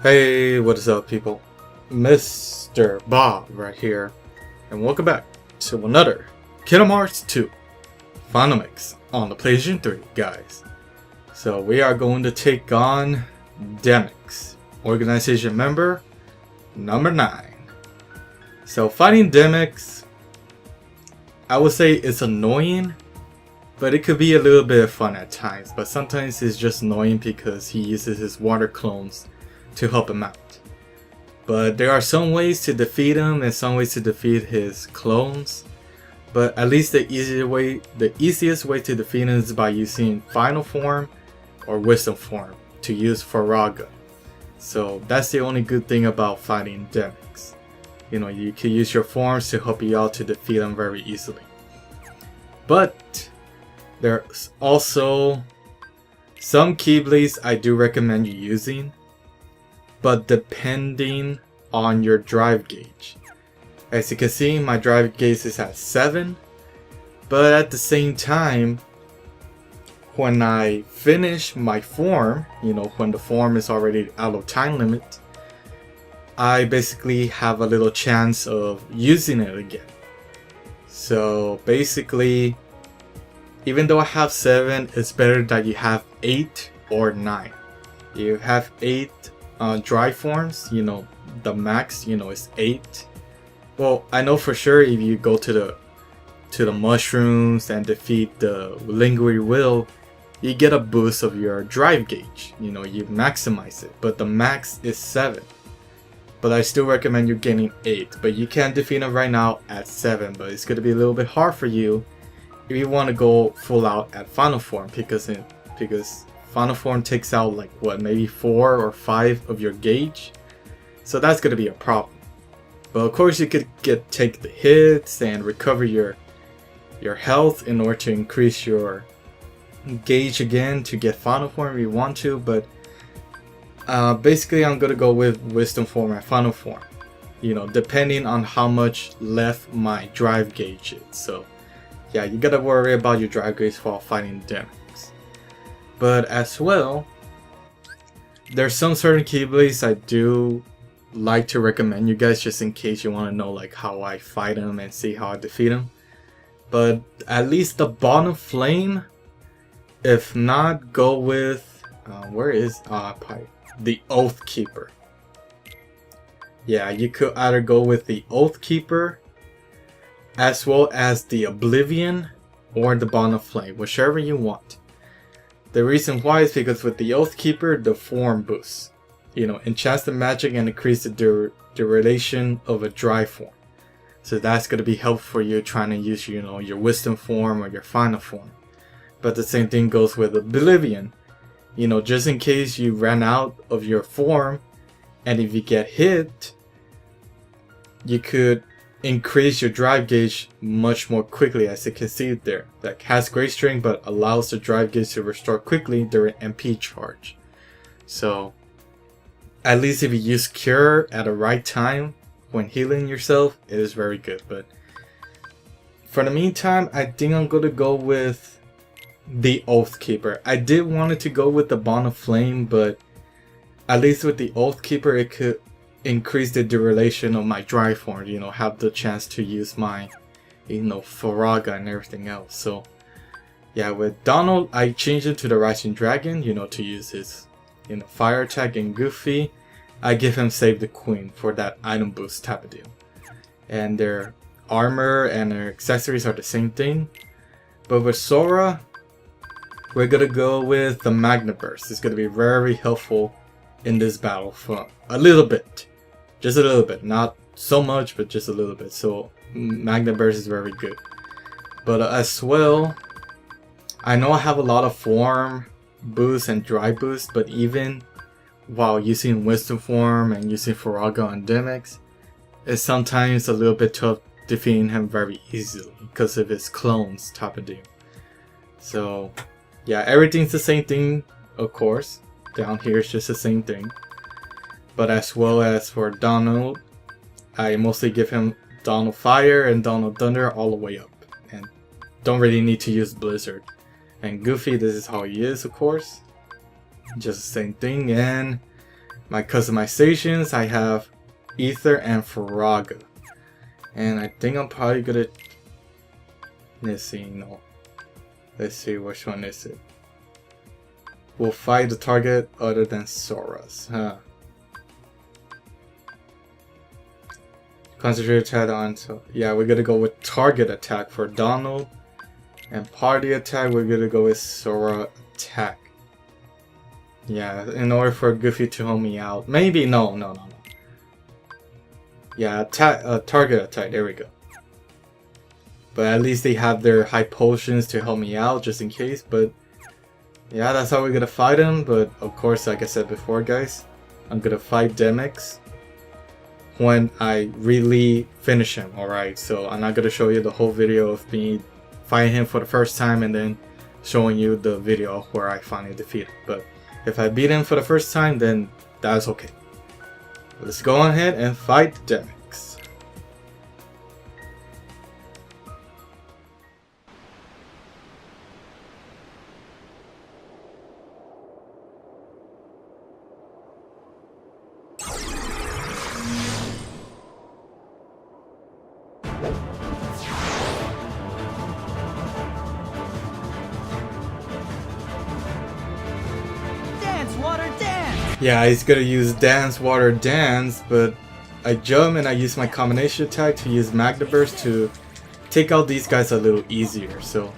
Hey, what is up, people? Mr. Bob right here, and welcome back to another Kingdom Hearts 2 Final Mix on the PlayStation 3, guys. So we are going to take on Demyx, organization member number 9. So fighting Demyx, I would say it's annoying, but it could be a little bit of fun at times. But sometimes it's just annoying because he uses his water clones to help him out. But there are some ways to defeat him and some ways to defeat his clones. But at least the easiest way to defeat him is by using Final Form or Wisdom Form to use Faraga. So that's the only good thing about fighting Demyx. You know, you can use your forms to help you out to defeat him very easily. But there's also some Keyblades I do recommend you using, but depending on your drive gauge. As you can see, my drive gauge is at 7, but at the same time, when I finish my form, you know, when the form is already out of time limit, I basically have a little chance of using it again. So basically, even though I have 7, it's better that you have 8 or 9. You have 8 dry forms, you know, the max, you know, is 8. Well, I know for sure if you go to the mushrooms and defeat the lingering will, you get a boost of your drive gauge. You know, you maximize it, but the max is 7. But I still recommend you getting 8. But you can defeat him right now at 7, but it's gonna be a little bit hard for you if you want to go full out at Final Form, because Final Form takes out like what, maybe 4 or 5 of your gauge, so that's gonna be a problem. But of course you could take the hits and recover your health in order to increase your gauge again to get Final Form if you want to. But basically I'm gonna go with Wisdom Form and Final Form, you know, depending on how much left my drive gauge is. So yeah, you gotta worry about your drive gauge while fighting Demyx. But as well, there's some certain Keyblades I do like to recommend you guys, just in case you want to know like how I fight them and see how I defeat them. But at least the bottom flame, if not, go with the Oath Keeper. Yeah, you could either go with the Oath Keeper as well as the Oblivion or the bottom flame, whichever you want. The reason why is because with the Oath Keeper, the form boosts. You know, enchants the magic and increase the duration of a dry form. So that's going to be helpful for you trying to use, you know, your Wisdom Form or your Final Form. But the same thing goes with Oblivion. You know, just in case you ran out of your form, and if you get hit, you could increase your drive gauge much more quickly, as you can see there. That has great string but allows the drive gauge to restore quickly during MP charge. So at least if you use Cure at the right time when healing yourself, it is very good. But for the meantime, I think I'm going to go with the Oath Keeper. I did want it to go with the Bond of Flame, but at least with the Oath Keeper it could increase the duration of my dry form, you know, have the chance to use my, you know, Faraga and everything else. So yeah, with Donald I changed it to the Rising Dragon, you know, to use his, you know, fire attack, and Goofy I give him Save the Queen for that item boost type of deal. And their armor and their accessories are the same thing. But with Sora, we're gonna go with the Magna Burst. It's gonna be very helpful in this battle for a little bit. Just a little bit, not so much, but just a little bit. So Magna Burst is very good. But as well, I know I have a lot of form boost and dry boost, but even while using Wisdom Form and using Faraga on Demyx, it's sometimes a little bit tough defeating him very easily because of his clones type of deal. So yeah, everything's the same thing, of course. Down here it's just the same thing. But as well as for Donald, I mostly give him Donald Fire and Donald Thunder all the way up, and don't really need to use Blizzard. And Goofy, this is how he is, of course. Just the same thing. And My customizations, I have Ether and Faraga. And I think I'm probably gonna... Let's see, no. Let's see, which one is it? Will fight the target other than Sora's. Huh. Concentrate attack on... So, yeah, we're gonna go with target attack for Donald. And party attack, we're gonna go with Sora attack. Yeah, in order for Goofy to help me out. Maybe, no. Yeah, attack, target attack, there we go. But at least they have their high potions to help me out, just in case, but... Yeah, that's how we're gonna fight him, but of course, like I said before, guys, I'm gonna fight Demyx when I really finish him, alright? So I'm not gonna show you the whole video of me fighting him for the first time and then showing you the video where I finally defeat him. But if I beat him for the first time, then that's okay. Let's go ahead and fight Demyx. Yeah, he's gonna use Dance, Water, Dance, but I jump and I use my combination attack to use Magna Burst to take out these guys a little easier. So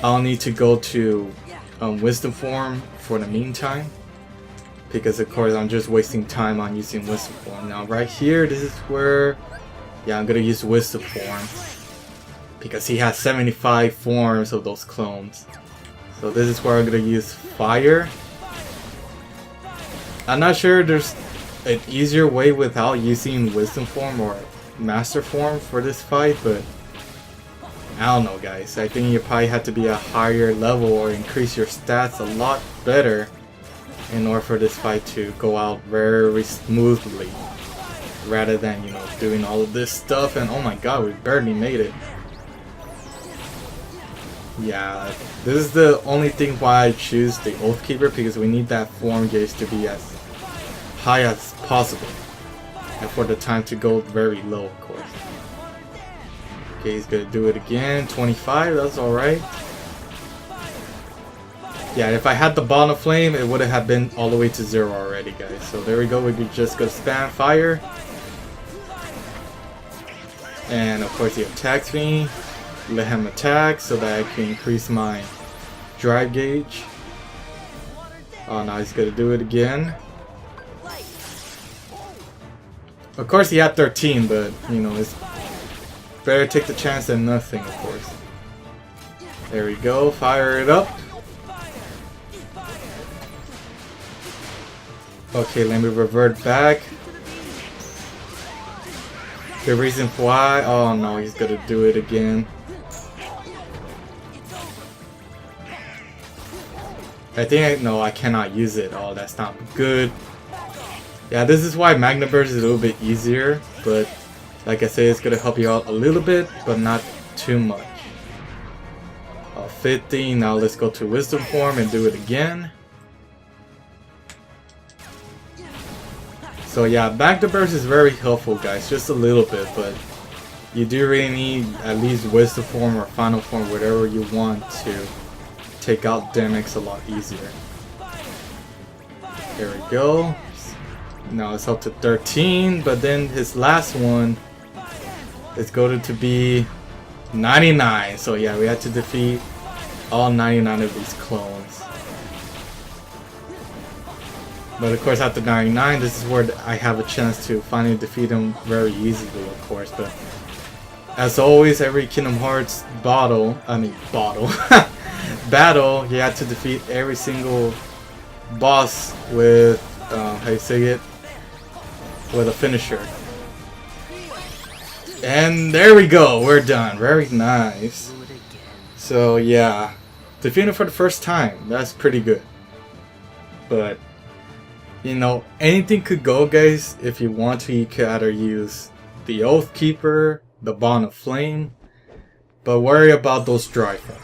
I'll need to go to Wisdom Form for the meantime, because of course I'm just wasting time on using Wisdom Form. Now right here, this is where, yeah, I'm gonna use Wisdom Form because he has 75 forms of those clones. So this is where I'm gonna use Fire. I'm not sure there's an easier way without using Wisdom Form or Master Form for this fight, but I don't know, guys. I think you probably have to be a higher level or increase your stats a lot better in order for this fight to go out very smoothly, rather than, you know, doing all of this stuff. And oh my god, we barely made it. Yeah, this is the only thing why I choose the Oathkeeper, because we need that form gauge to be as high as possible, and for the time to go very low, of course. Okay, he's gonna do it again. 25, that's alright. Yeah, if I had the ball of flame, it would have been all the way to 0 already, guys. So there we go, we could just go spam fire. And of course he attacks me. Let him attack so that I can increase my drive gauge. Oh, now he's gonna do it again. Of course he had 13, but you know, it's better take the chance than nothing, of course. There we go, fire it up. Okay, let me revert back. The reason why, oh no, he's gonna do it again. I think no, I cannot use it. Oh, that's not good. Yeah, this is why Magna Burst is a little bit easier, but like I say, it's gonna help you out a little bit, but not too much. 15, now let's go to Wisdom Form and do it again. So yeah, Magna Burst is very helpful, guys, just a little bit, but you do really need at least Wisdom Form or Final Form, whatever you want to take out Demyx a lot easier. There we go. Now it's up to 13, but then his last one is going to be 99. So yeah, we had to defeat all 99 of these clones. But of course after 99, this is where I have a chance to finally defeat him very easily, of course. But as always, every Kingdom Hearts battle, you have to defeat every single boss with, how you say it? With a finisher. And there we go, we're done. Very nice. So yeah, defeating for the first time, that's pretty good. But you know, anything could go, guys. If you want to, you could either use the Oathkeeper, the Bond of Flame, but worry about those dry forms.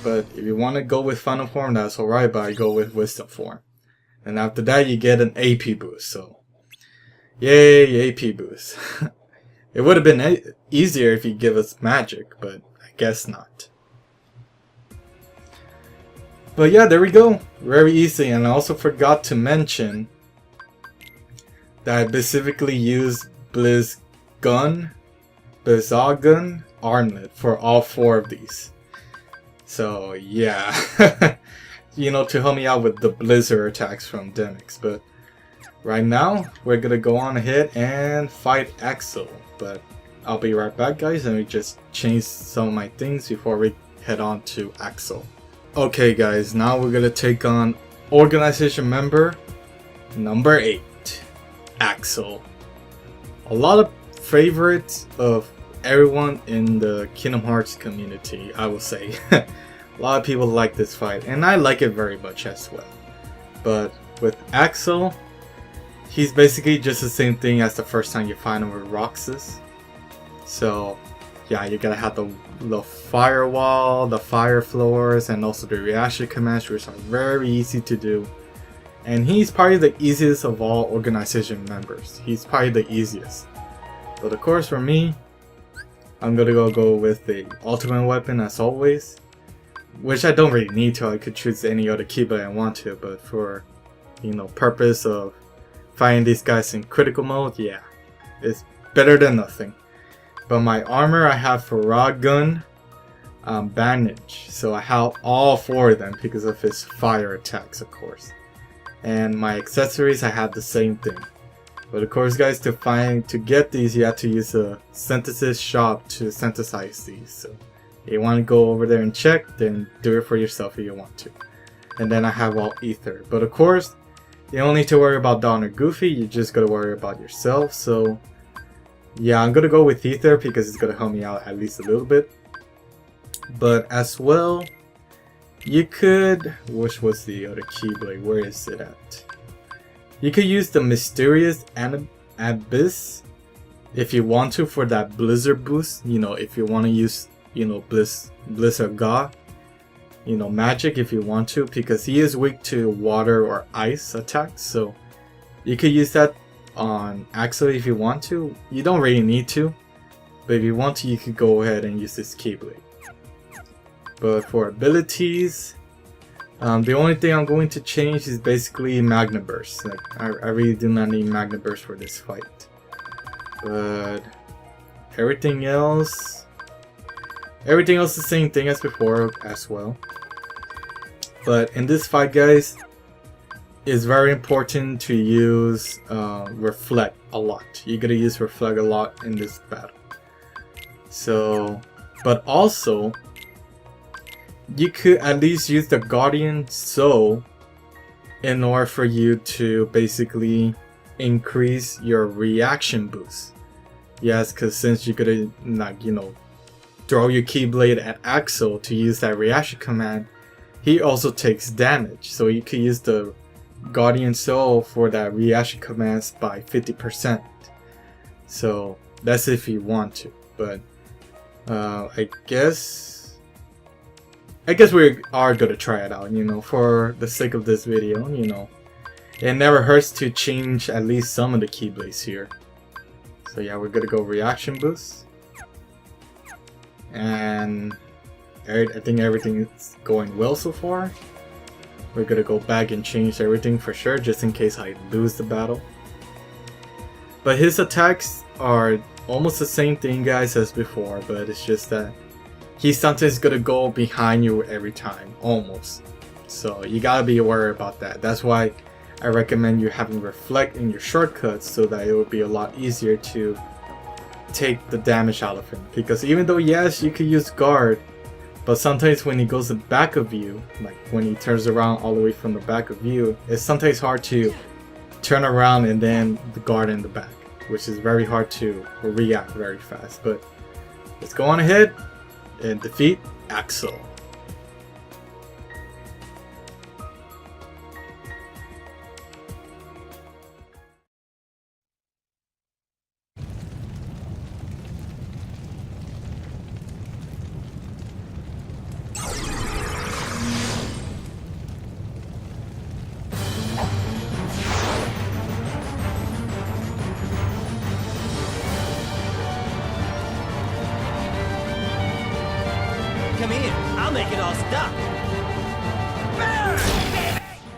But if you want to go with Final Form, that's alright, but I go with Wisdom Form. And after that you get an AP boost. So yay, AP boost. It would have been easier if you give us magic, but I guess not. But yeah, there we go. Very easy. And I also forgot to mention that I specifically used Blizzgun Armlet for all 4 of these. So yeah, you know, to help me out with the blizzard attacks from Demyx. But right now, we're gonna go on ahead and fight Axel. But I'll be right back, guys, and we just change some of my things before we head on to Axel. Okay guys, now we're gonna take on organization member number 8, Axel. A lot of favorites of everyone in the Kingdom Hearts community, I will say. A lot of people like this fight, and I like it very much as well. But with Axel, he's basically just the same thing as the first time you find him with Roxas. So yeah, you gotta have the firewall, the fire floors, and also the reaction commands, which are very easy to do. And he's probably the easiest of all organization members. He's probably the easiest. But of course for me, I'm gonna go with the ultimate weapon as always. Which I don't really need to, I could choose any other keyblade I want to, but for, you know, purpose of fighting these guys in critical mode, yeah, it's better than nothing. But my armor I have for Radeon, Bandage, so I have all 4 of them because of his fire attacks, of course. And my accessories I have the same thing. But of course guys, to get these you have to use a synthesis shop to synthesize these. So if you want to go over there and check, then do it for yourself if you want to. And then I have all ether. But of course, you don't need to worry about Don or Goofy, you just gotta worry about yourself. So yeah, I'm gonna go with ether because it's gonna help me out at least a little bit. But as well, you could, which was the other keyblade, where is it at? You could use the Mysterious Abyss if you want to for that blizzard boost. You know, if you want to use, you know, Blizzard God, you know, magic if you want to, because he is weak to water or ice attacks. So you could use that on Axel if you want to. You don't really need to, but if you want to, you could go ahead and use this keyblade. But for abilities, the only thing I'm going to change is basically Magna Burst. Like, I really do not need Magna Burst for this fight. But everything else the same thing as before as well. But in this fight, guys, it's very important to use Reflect a lot. You gotta use Reflect a lot in this battle. So, but also, you could at least use the Guardian Soul in order for you to basically increase your reaction boost. Yes, because since you're gonna, like, you know, throw your Keyblade at Axel to use that reaction command, he also takes damage. So you could use the Guardian Soul for that reaction commands by 50%. So that's if you want to. But I guess we are gonna try it out, you know, for the sake of this video, you know. It never hurts to change at least some of the Keyblades here. So yeah, we're gonna go reaction boost. And I think everything is going well so far. We're gonna go back and change everything for sure, just in case I lose the battle. But his attacks are almost the same thing, guys, as before, but it's just that he's sometimes gonna go behind you every time, almost. So you gotta be aware about that. That's why I recommend you having Reflect in your shortcuts so that it will be a lot easier to take the damage out of him. Because even though, yes, you could use Guard, but sometimes when he goes the back of you, like when he turns around all the way from the back of you, it's sometimes hard to turn around and then the Guard in the back, which is very hard to react very fast. But let's go on ahead and defeat Axel. make it all stop.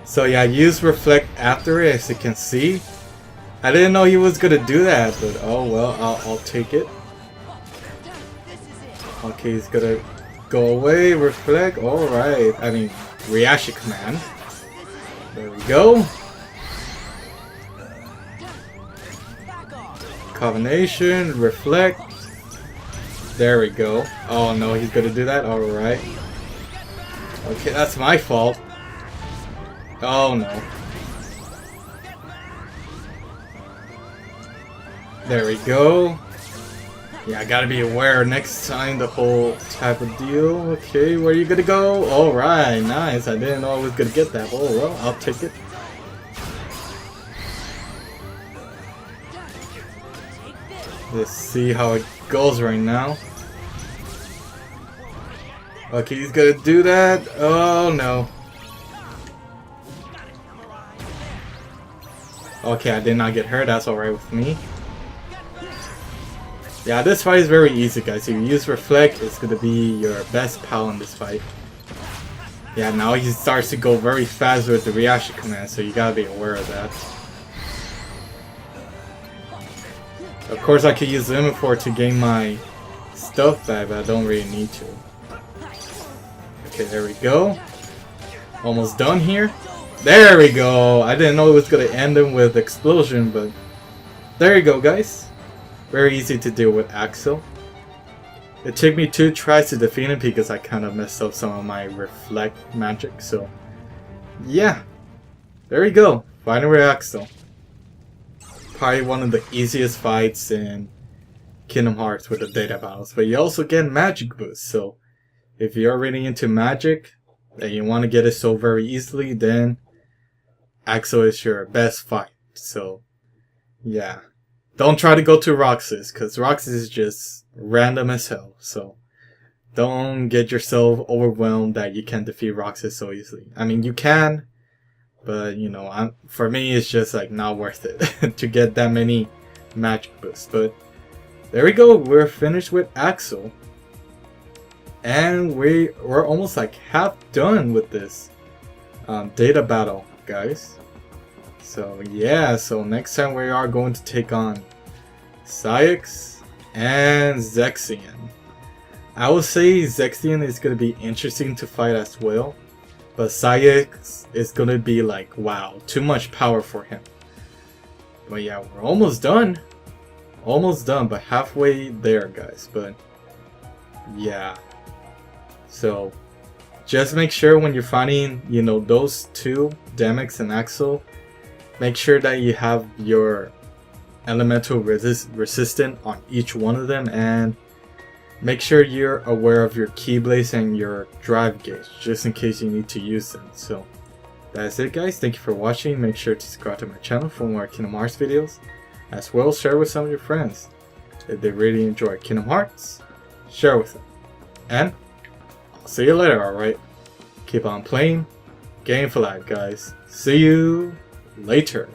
So yeah, use reflect after it, as you can see. I didn't know he was gonna do that, but oh well, I'll take it. Okay, he's gonna go away, reflect, alright. I mean, reaction command. There we go. Combination, reflect. There we go. Oh no, he's gonna do that? Alright. Okay, that's my fault. Oh no. There we go. Yeah, I gotta be aware next time, the whole type of deal. Okay, where are you gonna go? Alright, nice. I didn't know I was gonna get that. Oh well, I'll take it. Let's see how it goes right now. Okay, he's gonna do that. Oh no. Okay, I did not get hurt. That's alright with me. Yeah, this fight is very easy, guys. If you use reflect, it's gonna be your best pal in this fight. Yeah, now he starts to go very fast with the reaction command, so you gotta be aware of that. Of course, I could use Limit 4 to gain my stuff back, but I don't really need to. Okay, there we go. Almost done here. There we go. I didn't know it was gonna end him with explosion, but there you go, guys. Very easy to deal with Axel. It took me 2 tries to defeat him because I kind of messed up some of my reflect magic. So yeah, there you go. Fighting with Axel. Probably one of the easiest fights in Kingdom Hearts with the data battles. But you also get magic boost. So if you're really into magic and you want to get it so very easily, then Axel is your best fight. So yeah. Don't try to go to Roxas, because Roxas is just random as hell. So don't get yourself overwhelmed that you can't defeat Roxas so easily. I mean, you can, but you know, for me, it's just like not worth it to get that many magic boosts. But there we go. We're finished with Axel, and we're almost like half done with this data battle, guys. So yeah, so next time we are going to take on Syx and Zexion. I would say Zexion is going to be interesting to fight as well, but Syx is going to be like, wow, too much power for him. But yeah, we're almost done. Almost done, but halfway there, guys. But yeah, so just make sure when you're fighting, you know, those two, Demyx and Axel, make sure that you have your elemental resistant on each one of them, and make sure you're aware of your keyblades and your drive gauge, just in case you need to use them. So that's it, guys. Thank you for watching. Make sure to subscribe to my channel for more Kingdom Hearts videos, as well as share with some of your friends. If they really enjoy Kingdom Hearts, share with them. And I'll see you later, alright? Keep on playing. Game for life, guys. See you later.